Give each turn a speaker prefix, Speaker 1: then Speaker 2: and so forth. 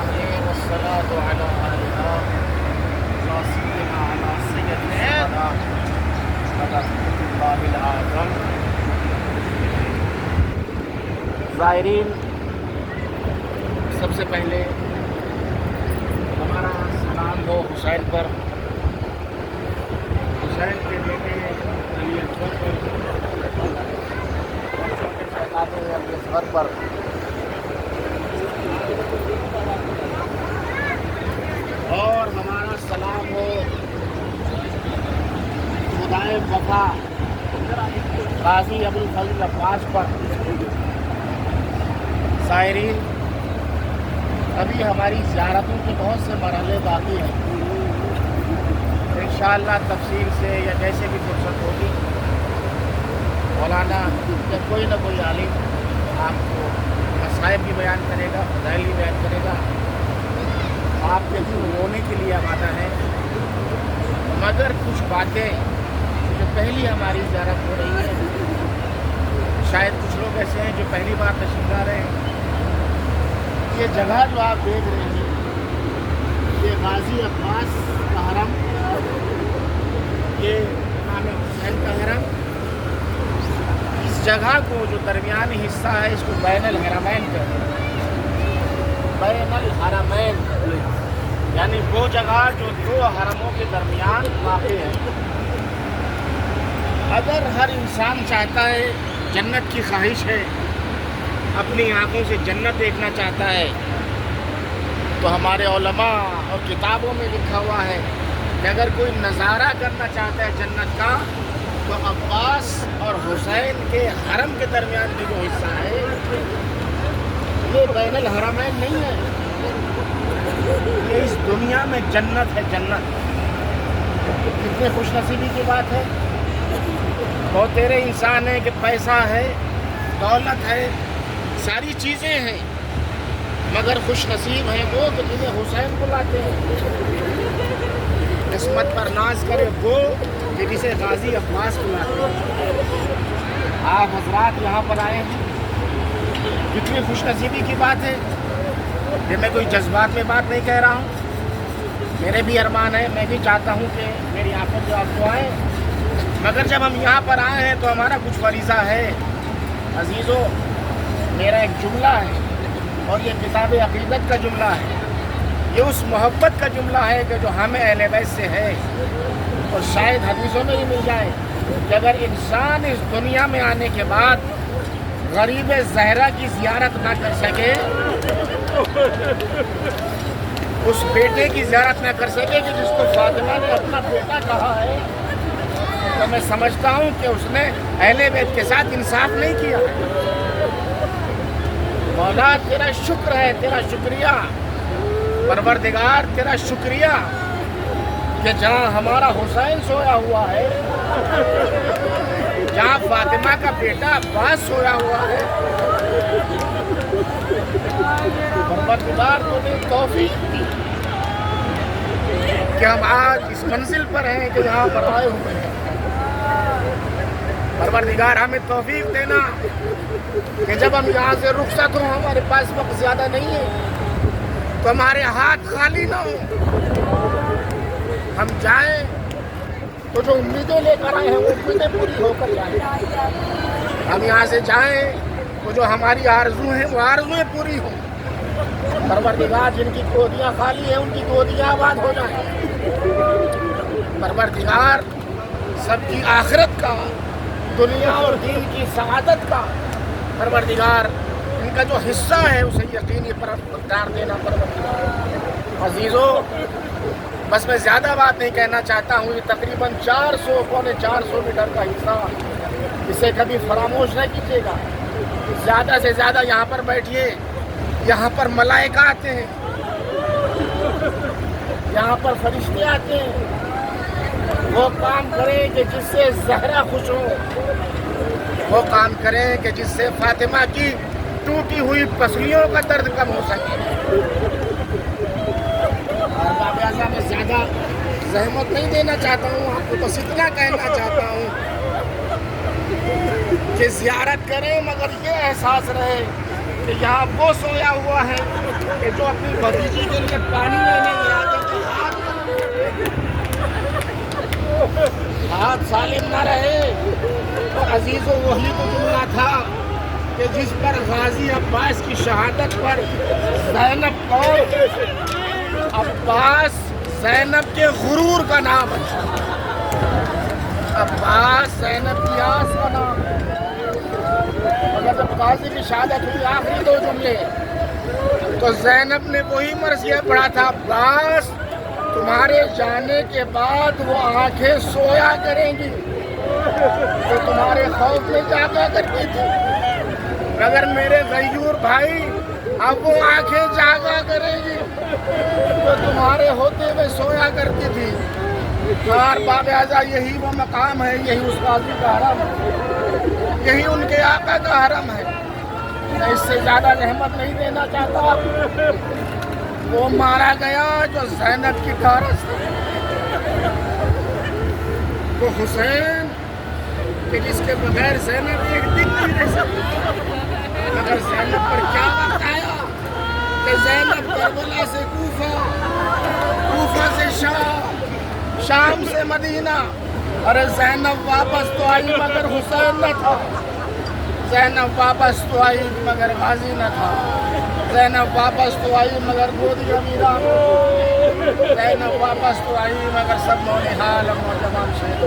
Speaker 1: والصلاة على آلها سيدنا على سيدنا اللہ العظم۔ زائرین، سب سے پہلے ہمارا سلام ہو حسین پر، حسین کے بیٹے علی اکبر پر اور چھوٹے شہزادے علی اصغر پر۔ اور ہمارا سلام ہو خدائے وفا غازی ابوالفضل عباس پر۔ زائرین، ابھی ہماری زیارتوں کے بہت سے مرحلے باقی ہیں، انشاءاللہ تفصیل سے یا جیسے بھی فرصت ہوگی مولانا یا کوئی نہ کوئی عالم آپ کو مصائب بھی بیان کرے گا، فضائل بھی بیان کرے گا، آپ کے دل رونے کے لیے آمادہ ہیں۔ مگر کچھ باتیں جو پہلی ہماری زیارت ہو رہی ہے، شاید کچھ لوگ ایسے ہیں جو پہلی بار تشریف لا رہے ہیں۔ یہ جگہ جو آپ دیکھ رہے ہیں یہ غازی عباس کا حرم، یہ امام حسین کا حرم۔ اس جگہ کو جو درمیانی حصہ ہے اس کو بین الحرمین کہتے ہیں۔ بین الحرمین یعنی وہ جگہ جو دو حرموں کے درمیان واقع ہے۔ اگر ہر انسان چاہتا ہے، جنت کی خواہش ہے، اپنی آنکھوں سے جنت دیکھنا چاہتا ہے، تو ہمارے علماء اور کتابوں میں لکھا ہوا ہے کہ اگر کوئی نظارہ کرنا چاہتا ہے جنت کا تو عباس اور حسین کے حرم کے درمیان کی جو حصہ ہے یہ بین الحرمین نہیں ہے، یہ اس دنیا میں جنت ہے۔ جنت کتنے خوش نصیبی کی بات ہے۔ بہت تیرے انسان ہیں کہ پیسہ ہے، دولت ہے، ساری چیزیں ہیں، مگر خوش نصیب ہیں وہ کہ جنہیں حسین بلاتے ہیں۔ قسمت پر ناز کرے وہ کہ جسے غازی عباس بلاتے ہیں۔ آپ حضرات یہاں پر آئے ہیں، کتنی خوش نصیبی کی بات ہے۔ کہ میں کوئی جذبات میں بات نہیں کہہ رہا ہوں، میرے بھی ارمان ہے، میں بھی چاہتا ہوں کہ میری آفت جو آپ کو آئے، مگر جب ہم یہاں پر آئے ہیں تو ہمارا کچھ فریضہ ہے۔ عزیزو، میرا ایک جملہ ہے اور یہ کتاب عقیدت کا جملہ ہے، یہ اس محبت کا جملہ ہے کہ جو ہمیں اہل بیت سے ہے، اور شاید حدیثوں میں ہی مل جائے کہ اگر انسان اس دنیا میں آنے کے بعد غریب زہرا کی زیارت نہ کر سکے، اس بیٹے کی زیارت نہ کر سکے کہ جس کو فاطمہ نے اپنا بیٹا کہا ہے، تو میں سمجھتا ہوں کہ اس نے اہل بیت کے ساتھ انصاف نہیں کیا۔ مولا تیرا شکر ہے، تیرا شکریہ، پروردگار تیرا شکریہ کہ جہاں ہمارا حسین سویا ہوا ہے، جہاں فاطمہ کا بیٹا عباس سویا ہوا ہے، پروردگار تو نے توفیق دی کہ ہم آج اس منزل پر ہیں کہ یہاں پر آئے ہوئے ہیں۔ پروردگار ہمیں توفیق دینا کہ جب ہم یہاں سے رخصت ہوں، ہمارے پاس وقت زیادہ نہیں ہے، تو ہمارے ہاتھ خالی نہ ہوں، ہم جائیں تو جو امیدیں لے کر آئے ہیں وہ امیدیں پوری ہو کر جائیں۔ ہم یہاں سے جائیں تو جو ہماری آرزو ہیں وہ آرزویں پوری ہوں۔ پروردگار جن کی گودیاں خالی ہیں ان کی گودیاں آباد ہو جائیں۔ پروردگار سب کی آخرت کا، دنیا اور دین کی سعادت کا، پروردگار ان کا جو حصہ ہے اسے یقینی قرار دینا۔ پروردگار عزیزو، بس میں زیادہ بات نہیں کہنا چاہتا ہوں، یہ تقریباً 400 میٹر کا حصہ، اسے کبھی فراموش نہ کیجیے گا۔ زیادہ سے زیادہ یہاں پر بیٹھیے، یہاں پر ملائکہ آتے ہیں، یہاں پر فرشتے آتے ہیں، وہ کام کریں کہ جس سے زہرا خوش ہو، وہ کام کریں کہ جس سے فاطمہ کی ٹوٹی ہوئی پسلیوں کا درد کم ہو سکے۔ اور باب اعظم میں زیادہ زحمت نہیں دینا چاہتا ہوں، آپ کو بس اتنا کہنا چاہتا ہوں کہ زیارت کریں مگر یہ احساس رہے کہ یہاں وہ سویا ہوا ہے کہ جو اپنی بھتیجی کے لیے پانی لینے گیا ہاتھ سالم نہ رہے. اور عزیزوں وہی تو جملہ تھا کہ جس پر غازی عباس کی شہادت پر زینب کو عباس زینب کے غرور کا نام ہے. عباس زینب کی آس کا نام ہے. مگر جب غازی کی شہادت ہوئی آخری دو جملے تو زینب نے وہی مرثیہ پڑھا تھا عباس تمہارے جانے کے بعد وہ آنکھیں سویا کریں گی تو تمہارے خوف میں جاگا کرتی تھی. اگر میرے غیور بھائی اب وہ آنکھیں جاگا کریں گی تو تمہارے ہوتے ہوئے سویا کرتی تھی. یار باب اعظم یہی وہ مقام ہے, یہی اس غازی کا حرم ہے, یہی ان کے آقا کا حرم ہے. میں اس سے زیادہ رحمت نہیں دینا چاہتا. وہ مارا گیا جو زینب کی ٹھارس تھا. وہ حسین کہ جس کے بغیر زینب ایک دن نہیں رہ سکتی. مگر زینب پر کیا وقت آیا کہ زینب کربلا سے کوفہ, کوفہ سے شام, شام سے مدینہ. ارے زینب واپس تو آئی مگر حسین نہ تھا. زینب واپس تو آئی مگر غازی نہ تھا. زینب واپس تو آئی مگر گودی امیرہ. زینب واپس تو آئی مگر سب نونحال اور نوجوان شہید.